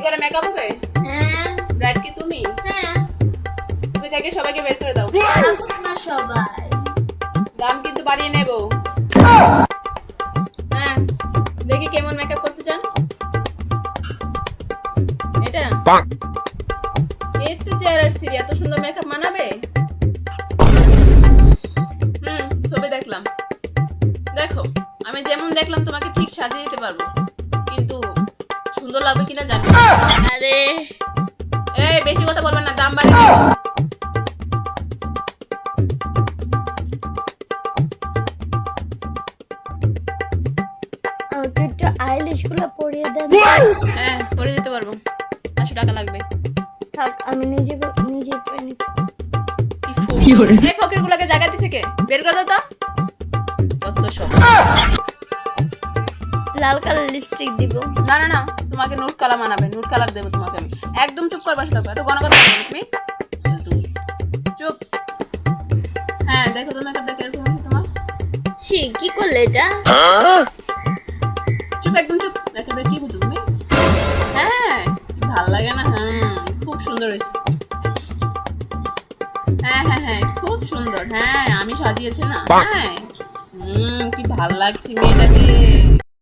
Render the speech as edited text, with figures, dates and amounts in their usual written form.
করে মেকআপ হবে? হ্যাঁ ব্রাইড কি তুমি? হ্যাঁ তুমি থেকে সবাইকে বের করে দাও। থাকুক না সবাই। দাম কিন্তু বাড়িয়ে নেব। হ্যাঁ, দেখি কেমন মেকআপ করতে চান। এটা এই তো চেহারার সিরি, এত সুন্দর মেকআপ মানাবে? ছবি দেখলাম, দেখো আমি যেমন দেখলাম তোমাকে ঠিক সাজিয়ে দিতে পারবো, কিন্তু সুন্দর লাগবে কিনা জানি না। আরে এই বেশি কথা বলবেন না, দাম বাড়িয়ে নেব। আমাকে একটু আইলিশ গুলো পরিয়ে দেন। হ্যাঁ, করে দিতে পারবো, 500 টাকা লাগবে। থাক আমি নিজে পরে নিচ্ছি। এই ফকিরগুলোকে জায়গা দিছে কে? বের করে দাও তো। কত সব। লাল কালার লিপস্টিক দিব। না না না, তোমাকে নুট কালার মানাবে, নুট কালার দেবো তোমাকে আমি। একদম চুপ করে বসে থাকো, এত ঘন কথা বলবে তুমি। চুপ। হ্যাঁ, দেখো তো মেকআপটা কিরকম হয়েছে তোমার। ছি কি করলে এটা? চুপ, একদম চুপ। মেকআপটা কি বুঝো তুমি? হ্যাঁ, ভালো লাগে না? খুব সুন্দর হয়েছে। হ্যাঁ হ্যাঁ হ্যাঁ, খুব সুন্দর। হ্যাঁ, আমি সাজিয়েছি না? হ্যাঁ। কি ভালো লাগছে মেয়েটাকে।